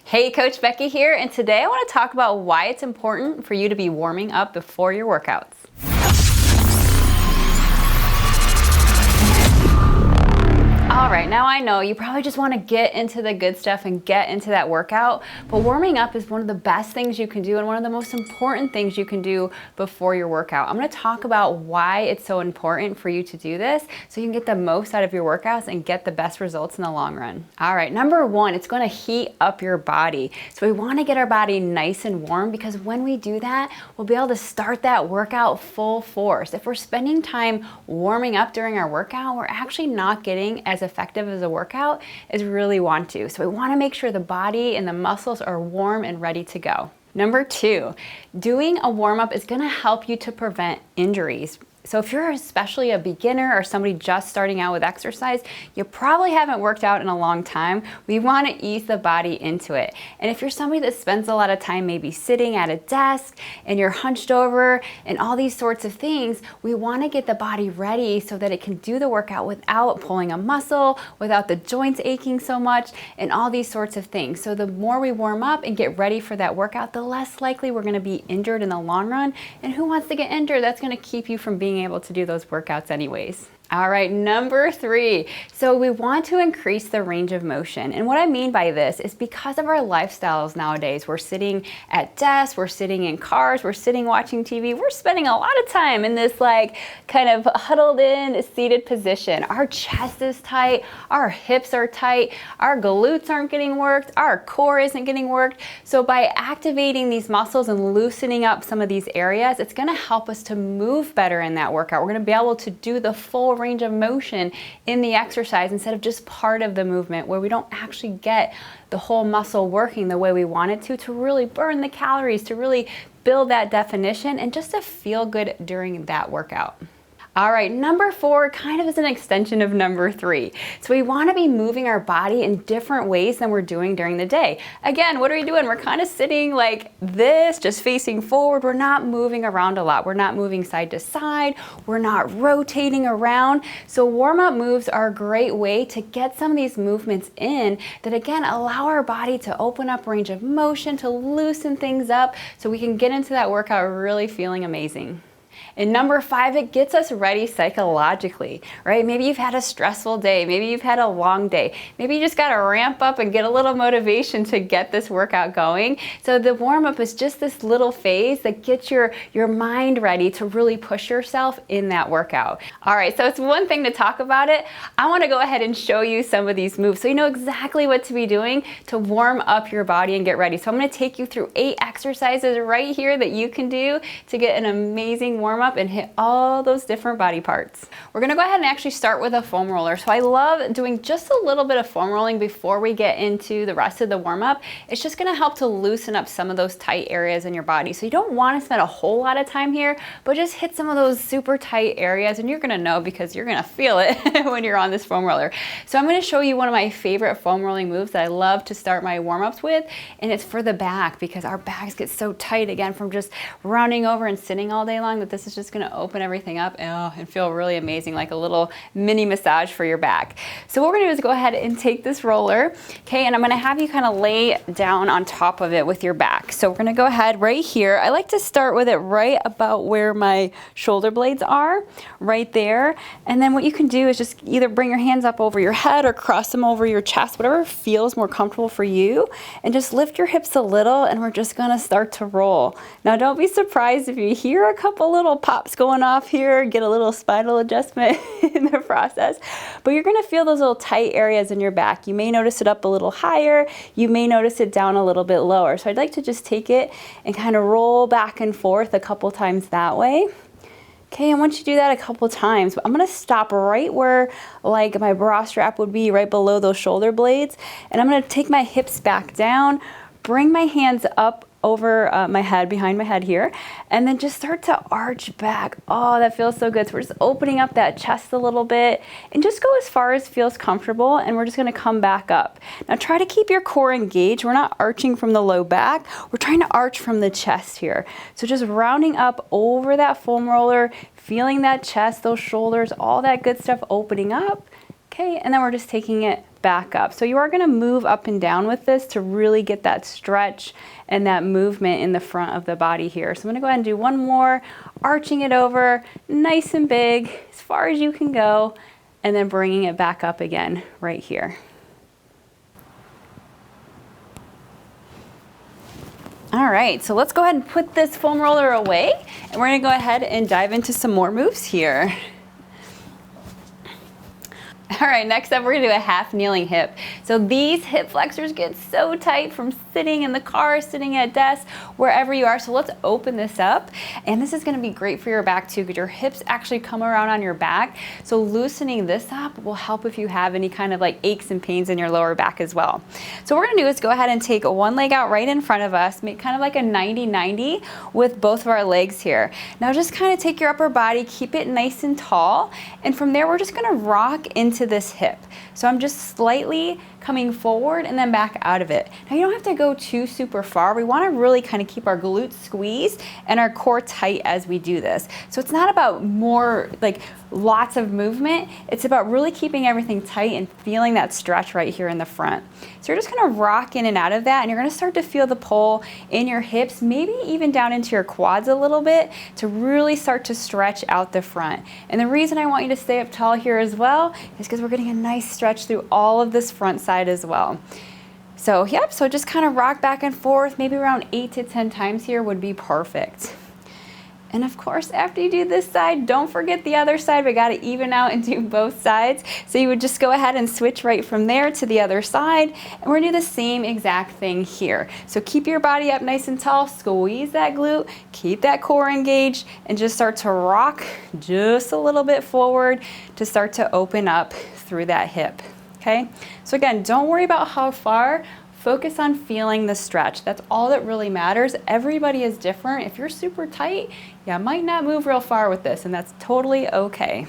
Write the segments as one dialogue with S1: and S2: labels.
S1: Hey, Coach Becky here, and today I want to talk about why it's important for you to be warming up before your workouts. All right, now I know you probably just want to get into the good stuff and get into that workout, but warming up is one of the best things you can do and one of the most important things you can do before your workout. I'm going to talk about why it's so important for you to do this so you can get the most out of your workouts and get the best results in the long run. All right, number one, it's going to heat up your body. So we want to get our body nice and warm because when we do that, we'll be able to start that workout full force. If we're spending time warming up during our workout, we're actually not getting as effective as a workout as we really want to. So we want to make sure the body and the muscles are warm and ready to go. Number two, doing a warm-up is going to help you to prevent injuries. So if you're especially a beginner or somebody just starting out with exercise, you probably haven't worked out in a long time. We want to ease the body into it. And if you're somebody that spends a lot of time maybe sitting at a desk and you're hunched over and all these sorts of things, we want to get the body ready so that it can do the workout without pulling a muscle, without the joints aching so much, and all these sorts of things. So the more we warm up and get ready for that workout, the less likely we're going to be injured in the long run. And who wants to get injured? That's going to keep you from being able to do those workouts anyways. All right, number three. So we want to increase the range of motion. And what I mean by this is because of our lifestyles nowadays, we're sitting at desks, we're sitting in cars, we're sitting watching TV, we're spending a lot of time in this like kind of huddled in seated position. Our chest is tight, our hips are tight, our glutes aren't getting worked, our core isn't getting worked. So by activating these muscles and loosening up some of these areas, it's gonna help us to move better in that workout. We're gonna be able to do the full range of motion in the exercise instead of just part of the movement where we don't actually get the whole muscle working the way we want it to really burn the calories, to really build that definition and just to feel good during that workout. All right, number four kind of is an extension of number three. So we want to be moving our body in different ways than we're doing during the day. Again, what are we doing? We're kind of sitting like this, just facing forward. We're not moving around a lot. We're not moving side to side. We're not rotating around. So warm-up moves are a great way to get some of these movements in that again allow our body to open up range of motion, to loosen things up so we can get into that workout really feeling amazing. And number five, it gets us ready psychologically, right? Maybe you've had a stressful day. Maybe you've had a long day. Maybe you just got to ramp up and get a little motivation to get this workout going. So the warm-up is just this little phase that gets your mind ready to really push yourself in that workout. All right, so it's one thing to talk about it. I want to go ahead and show you some of these moves so you know exactly what to be doing to warm up your body and get ready. So I'm going to take you through 8 exercises right here that you can do to get an amazing warm-up and hit all those different body parts. We're gonna go ahead and actually start with a foam roller. So I love doing just a little bit of foam rolling before we get into the rest of the warm-up. It's just gonna help to loosen up some of those tight areas in your body. So you don't wanna spend a whole lot of time here, but just hit some of those super tight areas and you're gonna know because you're gonna feel it when you're on this foam roller. So I'm gonna show you one of my favorite foam rolling moves that I love to start my warm-ups with, and it's for the back because our backs get so tight again from just rounding over and sitting all day long that this is just going to open everything up and feel really amazing, like a little mini massage for your back. So what we're going to do is go ahead and take this roller, okay, and I'm going to have you kind of lay down on top of it with your back. So we're going to go ahead right here. I like to start with it right about where my shoulder blades are, right there. And then what you can do is just either bring your hands up over your head or cross them over your chest, whatever feels more comfortable for you, and just lift your hips a little, and we're just going to start to roll. Now don't be surprised if you hear a couple little pops going off here, get a little spinal adjustment in the process, but you're going to feel those little tight areas in your back. You may notice it up a little higher, you may notice it down a little bit lower. So I'd like to just take it and kind of roll back and forth a couple times that way. Okay, and once you do that a couple times, I'm going to stop right where like my bra strap would be, right below those shoulder blades, and I'm going to take my hips back down, bring my hands up over my head, behind my head here, and then just start to arch back. Oh, that feels so good. So we're just opening up that chest a little bit and just go as far as feels comfortable, and we're just gonna come back up. Now try to keep your core engaged. We're not arching from the low back. We're trying to arch from the chest here. So just rounding up over that foam roller, feeling that chest, those shoulders, all that good stuff opening up. Okay, and then we're just taking it back up. So you are gonna move up and down with this to really get that stretch and that movement in the front of the body here. So I'm gonna go ahead and do one more, arching it over, nice and big, as far as you can go, and then bringing it back up again right here. All right, so let's go ahead and put this foam roller away, and we're gonna go ahead and dive into some more moves here. All right, next up, we're gonna do a half kneeling hip. So these hip flexors get so tight from sitting in the car, sitting at a desk, wherever you are. So let's open this up. And this is gonna be great for your back too, because your hips actually come around on your back. So loosening this up will help if you have any kind of like aches and pains in your lower back as well. So what we're gonna do is go ahead and take one leg out right in front of us, make kind of like a 90-90 with both of our legs here. Now just kind of take your upper body, keep it nice and tall. And from there, we're just gonna rock into this hip. So I'm just slightly coming forward and then back out of it. Now you don't have to go too super far. We want to really kind of keep our glutes squeezed and our core tight as we do this. So it's not about more like lots of movement. It's about really keeping everything tight and feeling that stretch right here in the front. So you're just going to rock in and out of that, and you're going to start to feel the pull in your hips, maybe even down into your quads a little bit to really start to stretch out the front. And the reason I want you to stay up tall here as well is because we're getting a nice stretch through all of this front side as well. So yep, so just kind of rock back and forth, maybe around 8 to 10 times here would be perfect. And of course, after you do this side, don't forget the other side. We got to even out and do both sides. So you would just go ahead and switch right from there to the other side. And we're going to do the same exact thing here. So keep your body up nice and tall, squeeze that glute, keep that core engaged, and just start to rock just a little bit forward to start to open up through that hip. Okay? So again, don't worry about how far. Focus on feeling the stretch. That's all that really matters. Everybody is different. If you're super tight, you might not move real far with this, and that's totally okay.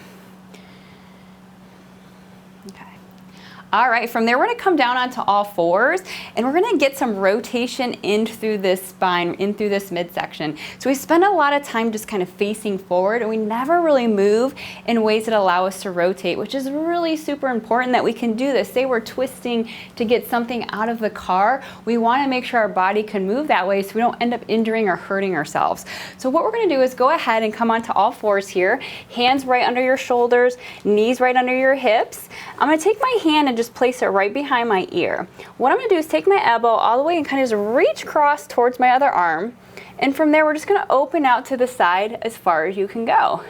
S1: All right, from there, we're gonna come down onto all fours, and we're gonna get some rotation in through this spine, in through this midsection. So we spend a lot of time just kind of facing forward, and we never really move in ways that allow us to rotate, which is really super important that we can do this. Say we're twisting to get something out of the car, we wanna make sure our body can move that way so we don't end up injuring or hurting ourselves. So what we're gonna do is go ahead and come onto all fours here, hands right under your shoulders, knees right under your hips. I'm gonna take my hand and just place it right behind my ear. What I'm gonna do is take my elbow all the way and kind of just reach across towards my other arm. And from there, we're just gonna open out to the side as far as you can go.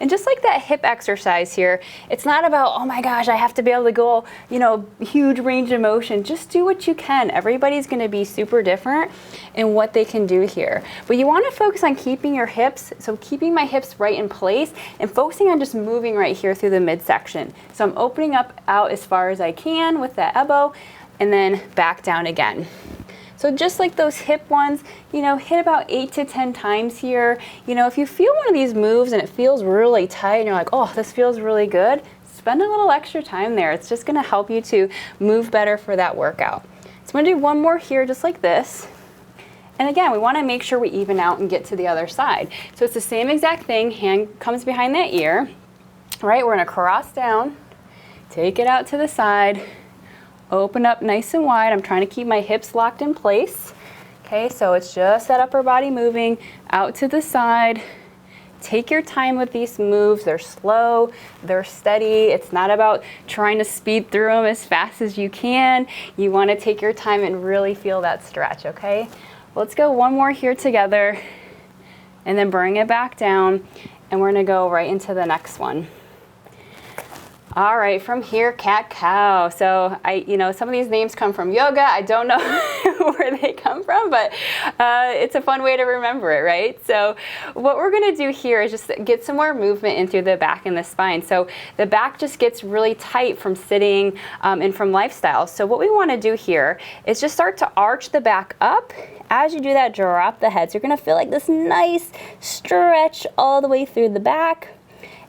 S1: And just like that hip exercise here, it's not about, oh my gosh, I have to be able to go, huge range of motion. Just do what you can. Everybody's gonna be super different in what they can do here. But you wanna focus on keeping your hips, so keeping my hips right in place and focusing on just moving right here through the midsection. So I'm opening up out as far as I can with that elbow and then back down again. So just like those hip ones, hit about 8 to 10 times here. If you feel one of these moves and it feels really tight and you're like, oh, this feels really good, spend a little extra time there. It's just gonna help you to move better for that workout. So I'm gonna do one more here just like this. And again, we wanna make sure we even out and get to the other side. So it's the same exact thing, hand comes behind that ear, right? We're gonna cross down, take it out to the side, open up nice and wide. I'm trying to keep my hips locked in place. Okay, so it's just that upper body moving out to the side. Take your time with these moves. They're slow, they're steady. It's not about trying to speed through them as fast as you can. You want to take your time and really feel that stretch, okay? Let's go one more here together and then bring it back down, and we're gonna go right into the next one. All right, from here, cat cow. So some of these names come from yoga. I don't know where they come from, but it's a fun way to remember it, right? So what we're gonna do here is just get some more movement in through the back and the spine. So the back just gets really tight from sitting and from lifestyle. So what we wanna do here is just start to arch the back up. As you do that, drop the head. So you're gonna feel like this nice stretch all the way through the back.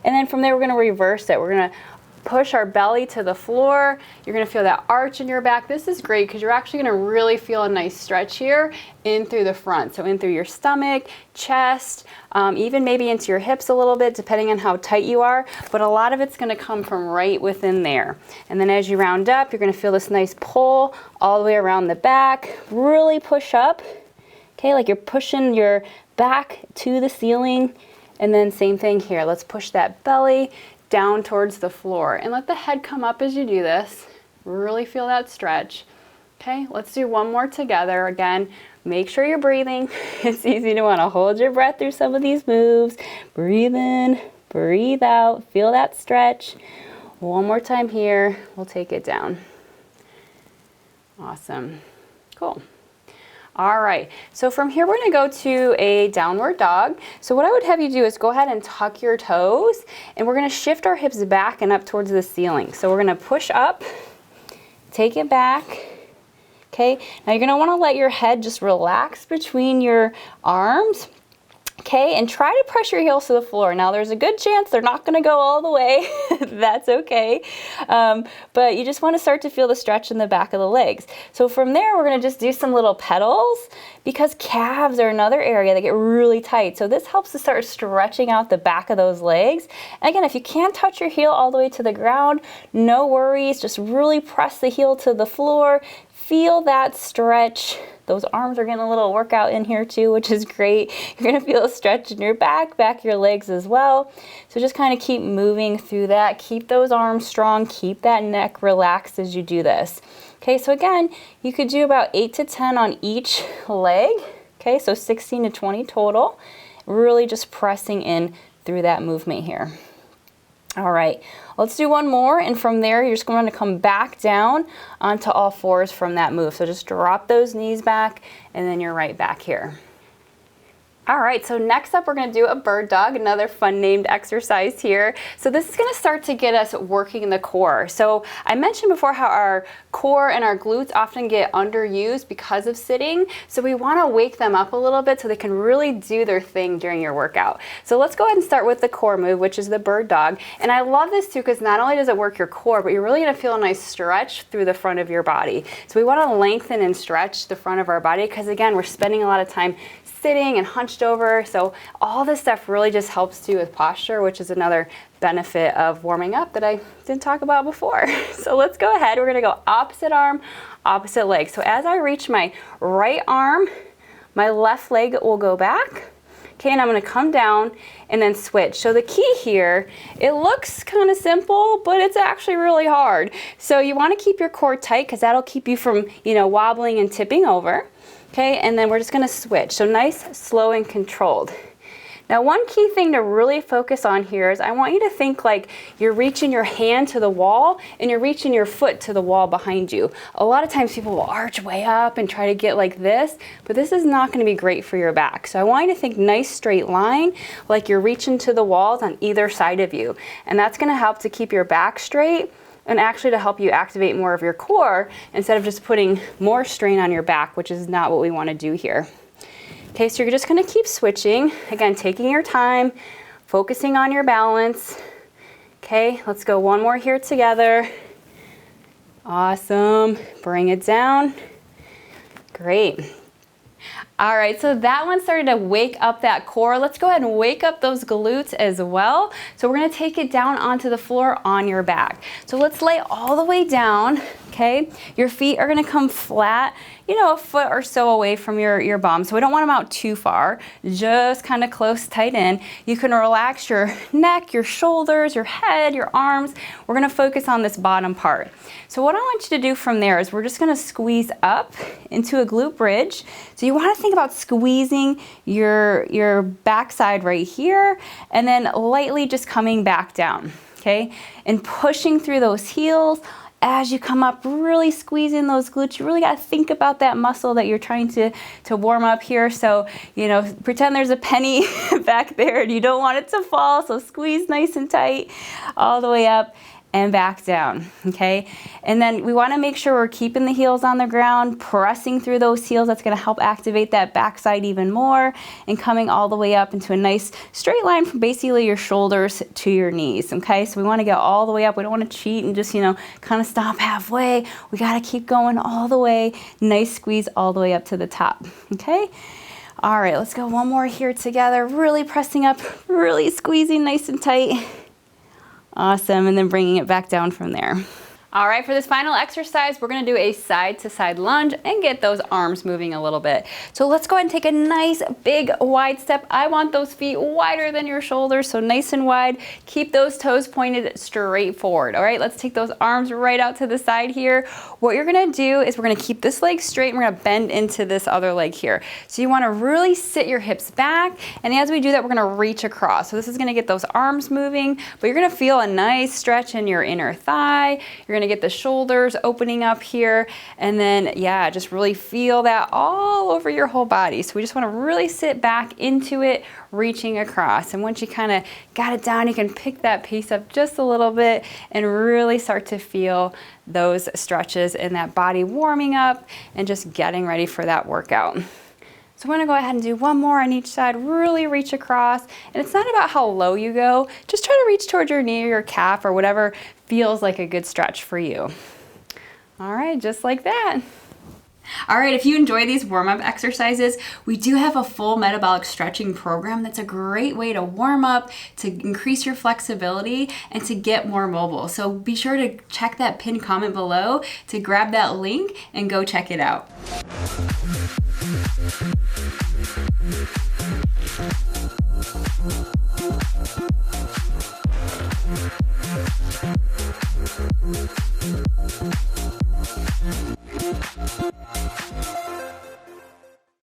S1: And then from there, we're gonna reverse it. We're gonna push our belly to the floor. You're gonna feel that arch in your back. This is great because you're actually gonna really feel a nice stretch here in through the front. So in through your stomach, chest, even maybe into your hips a little bit, depending on how tight you are. But a lot of it's gonna come from right within there. And then as you round up, you're gonna feel this nice pull all the way around the back. Really push up, okay, like you're pushing your back to the ceiling. And then same thing here. Let's push that belly down towards the floor and let the head come up as you do this. Really feel that stretch. Okay, let's do one more together. Again, make sure you're breathing. It's easy to want to hold your breath through some of these moves. Breathe in, breathe out, feel that stretch. One more time here. We'll take it down. Awesome. Cool. All right, so from here we're gonna go to a downward dog. So what I would have you do is go ahead and tuck your toes, and we're gonna shift our hips back and up towards the ceiling. So we're gonna push up, take it back, okay? Now you're gonna wanna let your head just relax between your arms. Okay, and try to press your heels to the floor. Now there's a good chance they're not gonna go all the way. That's okay. But you just wanna start to feel the stretch in the back of the legs. So from there, we're gonna just do some little pedals because calves are another area that get really tight. So this helps to start stretching out the back of those legs. And again, if you can't touch your heel all the way to the ground, no worries. Just really press the heel to the floor. Feel that stretch. Those arms are getting a little workout in here too, which is great. You're gonna feel a stretch in your back of your legs as well. So just kind of keep moving through that. Keep those arms strong, keep that neck relaxed as you do this. Okay, so again, you could do about 8 to 10 on each leg. Okay, so 16 to 20 total. Really just pressing in through that movement here. All right, let's do one more, and from there you're just going to come back down onto all fours from that move. So just drop those knees back, and then you're right back here. All right, so next up we're gonna do a bird dog, another fun named exercise here. So this is gonna start to get us working the core. So I mentioned before how our core and our glutes often get underused because of sitting. So we wanna wake them up a little bit so they can really do their thing during your workout. So let's go ahead and start with the core move, which is the bird dog. And I love this too because not only does it work your core, but you're really gonna feel a nice stretch through the front of your body. So we wanna lengthen and stretch the front of our body because again, we're spending a lot of time sitting and hunched over. So all this stuff really just helps too with posture, which is another benefit of warming up that I didn't talk about before. So let's go ahead. We're gonna go opposite arm, opposite leg. So as I reach my right arm, my left leg will go back. Okay, and I'm gonna come down and then switch. So the key here, it looks kind of simple, but it's actually really hard. So you wanna keep your core tight because that'll keep you from, wobbling and tipping over. Okay, and then we're just gonna switch. So nice, slow, and controlled. Now one key thing to really focus on here is I want you to think like you're reaching your hand to the wall and you're reaching your foot to the wall behind you. A lot of times people will arch way up and try to get like this, but this is not gonna be great for your back. So I want you to think nice straight line, like you're reaching to the walls on either side of you. And that's gonna help to keep your back straight and actually to help you activate more of your core instead of just putting more strain on your back, which is not what we want to do here. Okay, so you're just going to keep switching. Again, taking your time, focusing on your balance. Okay, let's go one more here together. Awesome. Bring it down. Great. All right, so that one started to wake up that core. Let's go ahead and wake up those glutes as well. So we're gonna take it down onto the floor on your back. So let's lay all the way down, okay? Your feet are gonna come flat, a foot or so away from your bum. So we don't want them out too far, just kind of close, tight in. You can relax your neck, your shoulders, your head, your arms. We're gonna focus on this bottom part. So what I want you to do from there is we're just gonna squeeze up into a glute bridge. So you wanna think about squeezing your backside right here and then lightly just coming back down, okay? And pushing through those heels. As you come up, really squeezing those glutes. You really got to think about that muscle that you're trying to warm up here. So, pretend there's a penny back there and you don't want it to fall. So squeeze nice and tight all the way up. and back down, okay? And then we wanna make sure we're keeping the heels on the ground, pressing through those heels. That's gonna help activate that backside even more, and coming all the way up into a nice straight line from basically your shoulders to your knees, okay? So we wanna get all the way up. We don't wanna cheat and just, kind of stop halfway. We gotta keep going all the way. Nice squeeze all the way up to the top, okay? All right, let's go one more here together. Really pressing up, really squeezing nice and tight. Awesome, and then bringing it back down from there. All right, for this final exercise, we're gonna do a side-to-side lunge and get those arms moving a little bit. So let's go ahead and take a nice, big, wide step. I want those feet wider than your shoulders, so nice and wide. Keep those toes pointed straight forward. All right, let's take those arms right out to the side here. What you're gonna do is we're gonna keep this leg straight and we're gonna bend into this other leg here. So you wanna really sit your hips back, and as we do that, we're gonna reach across. So this is gonna get those arms moving, but you're gonna feel a nice stretch in your inner thigh. You're gonna get the shoulders opening up here, and then just really feel that all over your whole body. So we just want to really sit back into it, reaching across. And once you kind of got it down, you can pick that pace up just a little bit and really start to feel those stretches in that body warming up and just getting ready for that workout. So I'm gonna go ahead and do one more on each side, really reach across. And it's not about how low you go, just try to reach towards your knee or your calf or whatever feels like a good stretch for you. All right, just like that. All right, if you enjoy these warm-up exercises, we do have a full metabolic stretching program that's a great way to warm up, to increase your flexibility, and to get more mobile. So be sure to check that pinned comment below to grab that link and go check it out.